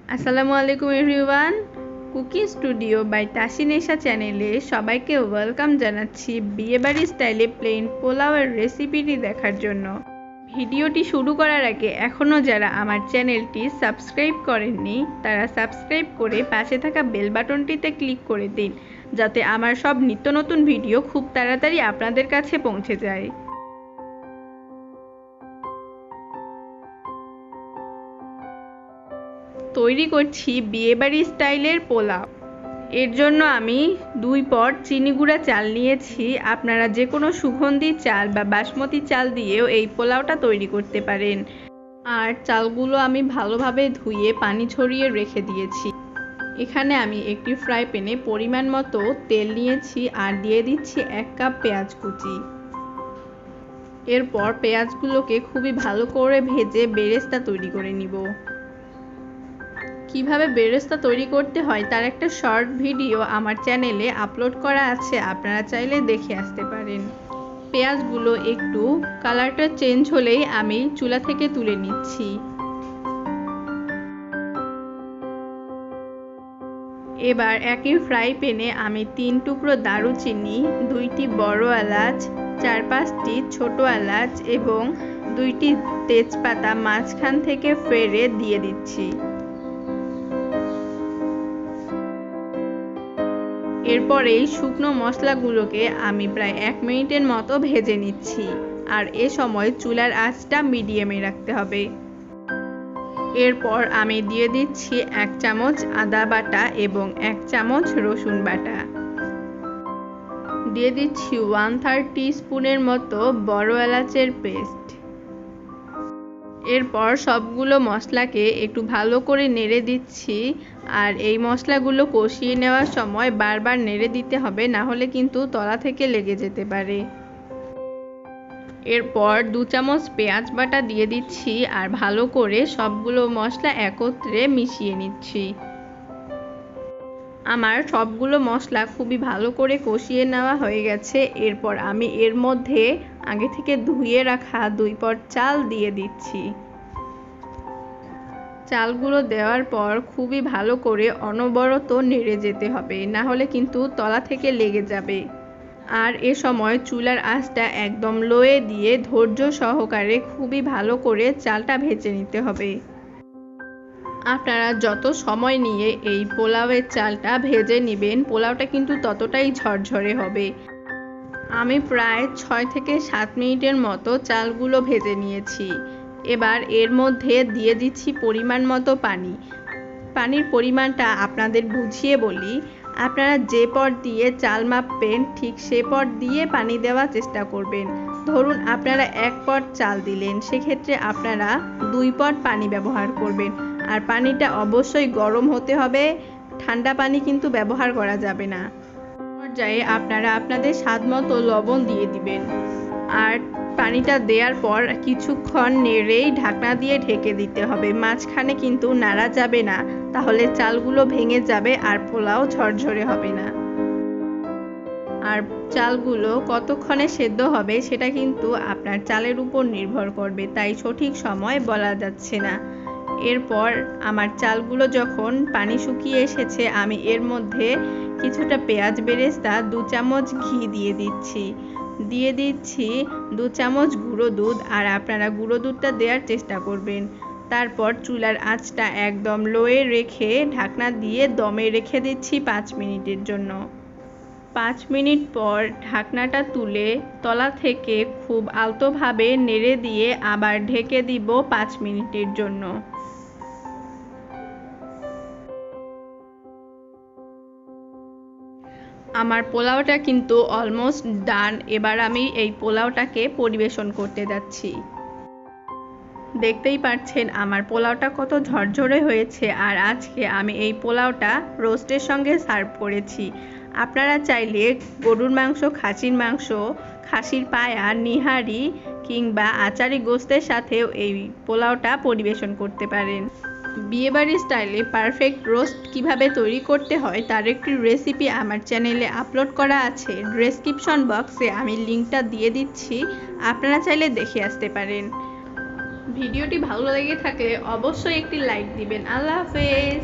আসসালামু আলাইকুম everyone. Cooking studio by তাসিনেশা চ্যানেলে সবাইকে ওয়েলকাম জানাচ্ছি বিয়েবাড়ি স্টাইলে প্লেন পোলাওয়ের রেসিপিটি দেখার জন্য। ভিডিওটি শুরু করার আগে এখনও যারা আমার চ্যানেলটি সাবস্ক্রাইব করেননি তারা সাবস্ক্রাইব করে পাশে থাকা বেল বাটনটিতে ক্লিক করে দিন, যাতে আমার সব নিত্য নতুন ভিডিও খুব তাড়াতাড়ি আপনাদের কাছে পৌঁছে যায়। তৈরি করছি বিয়েবাড়ি স্টাইলের পোলাও। এর জন্য আমি 2 পট চিনি গুঁড়া চাল নিয়েছি। আপনারা যে কোনো সুগন্ধি চাল বা বাসমতি চাল দিয়েও এই পোলাওটা তৈরি করতে পারেন। আর চালগুলো আমি ভালোভাবে ধুয়ে পানি ঝরিয়ে রেখে দিয়েছি। এখানে আমি একটি ফ্রাই প্যানে পরিমাণ মতো তেল নিয়েছি আর দিয়ে দিচ্ছি 1 কাপ পেঁয়াজ কুচি। এরপর পেঁয়াজগুলোকে খুবই ভালো করে ভেজে বেরেস্তা তৈরি করে নিব। কিভাবে বেরেস্তা তৈরি করতে হয় তার একটা শর্ট ভিডিও আমার চ্যানেলে আপলোড করা আছে, আপনারা চাইলে দেখে আসতে পারেন। পেঁয়াজগুলো একটু কালারটা চেঞ্জ হলেই আমি চুলা থেকে তুলে নিচ্ছি। এবার একই ফ্রাই প্যানে আমি 3 টুকরো দারুচিনি, 2টি বড় এলাচ, 4-5টি ছোট এলাচ এবং 2টি তেজপাতা মাঝখান থেকে ফেড়ে দিয়ে দিচ্ছি। এরপর এই শুকনো মশলাগুলোকে আমি প্রায় 1 মিনিটের মতো ভেজে নিচ্ছি। আর এ সময় চুলার আঁচটা মিডিয়ামে রাখতে হবে। এরপর আমি দিয়ে দিচ্ছি 1 চামচ আদা বাটা এবং 1 চামচ রসুন বাটা। দিয়ে দিচ্ছি 1/3 টিস্পুনের মতো বড় এলাচের পেস্ট। এরপর সবগুলো মশলাকে একটু ভালো করে নেড়ে দিচ্ছি। আর এই মশলাগুলো কষিয়ে নেওয়ার সময় বারবার নেড়ে দিতে হবে, না হলে কিন্তু তলা থেকে লেগে যেতে পারে। এরপর 2 চামচ পেঁয়াজ বাটা দিয়ে দিচ্ছি আর ভালো করে সবগুলো মশলা একত্রে মিশিয়ে নিচ্ছি। আমার সবগুলো মশলা খুবই ভালো করে কষিয়ে নেওয়া হয়ে গেছে। এরপর আমি এর মধ্যে আগে থেকে ধুয়ে রাখা 2 পট চাল দিয়ে দিচ্ছি। চালগুলো দেওয়ার পর খুবই ভালো করে অনবরত নেড়ে যেতে হবে, না হলে কিন্তু তলা থেকে লেগে যাবে। আর এ সময় চুলার আঁচটা একদম লোয়ে দিয়ে ধৈর্য সহকারে খুবই ভালো করে চালটা ভেজে নিতে হবে। আপনারা যত সময় নিয়ে এই পোলাওয়ের চালটা ভেজে নেবেন, পোলাওটা কিন্তু ততটাই ঝরঝরে হবে। আমি প্রায় 6 থেকে 7 মিনিটের মতো চালগুলো ভেজে নিয়েছি। এবার এর মধ্যে দিয়ে দিচ্ছি পরিমাণ মতো পানি। পানির পরিমাণটা আপনাদের বুঝিয়ে বলি, আপনারা যে পট দিয়ে চাল মাপবেন ঠিক সে পট দিয়ে পানি দেওয়ার চেষ্টা করবেন। ধরুন আপনারা 1 পট চাল দিলেন, সেক্ষেত্রে আপনারা 2 পট পানি ব্যবহার করবেন। আর পানিটা অবশ্যই গরম হতে হবে, ঠান্ডা পানি কিন্তু ব্যবহার করা যাবে না। পর্যায়ে আপনারা আপনাদের স্বাদ মতো লবণ দিয়ে দিবেন। আর পানিটা দেওয়ার পর কিছুক্ষণ নেড়েই ঢাকনা দিয়ে ঢেকে দিতে হবে। মাঝখানে কিন্তু নাড়া যাবে না, তাহলে চালগুলো ভেঙে যাবে আর পোলাও ঝরঝরে হবে না। আর চালগুলো কতক্ষণে সেদ্ধ হবে সেটা কিন্তু আপনার চালের উপর নির্ভর করবে, তাই সঠিক সময় বলা যাচ্ছে না। এরপর আমার চালগুলো যখন পানি শুকিয়ে এসেছে, আমি এর মধ্যে কিছুটা পেঁয়াজ বেরেস্তা, 2 চামচ ঘি দিয়ে দিচ্ছি। 2 চামচ গুঁড়ো দুধ, আর আপনারা গুঁড়ো দুধটা দেওয়ার চেষ্টা করবেন। তারপর চুলার আঁচটা একদম লোয়ে রেখে ঢাকনা দিয়ে দমে রেখে দিচ্ছি 5 মিনিটের জন্য। 5 মিনিট পর ঢাকনাটা তুলে তলা থেকে খুব আলতোভাবে নেড়ে দিয়ে আবার ঢেকে দিব 5 মিনিটের জন্য। আমার পোলাওটা কিন্তু অলমোস্ট ডান। এবার আমি এই পোলাওটাকে পরিবেশন করতে যাচ্ছি। দেখতেই পাচ্ছেন আমার পোলাওটা কত ঝরঝরে হয়েছে। আর আজকে আমি এই পোলাওটা রোস্টের সঙ্গে সার্ভ করেছি। আপনারা চাইলে গরুর মাংস, খাসির মাংস, খাসির পায়া, নিহারি কিংবা আচারি গোস্তের সাথেও এই পোলাওটা পরিবেশন করতে পারেন। বিয়েবাড়ি স্টাইলে পারফেক্ট রোস্ট কিভাবে তৈরি করতে হয় তার একটি রেসিপি আমার চ্যানেলে আপলোড করা আছে। ডেসক্রিপশন বক্সে আমি লিঙ্কটা দিয়ে দিচ্ছি, আপনারা চাইলে দেখে আসতে পারেন। ভিডিওটি ভালো লেগে থাকলে অবশ্যই একটি লাইক দিবেন। আল্লাহ হাফেজ।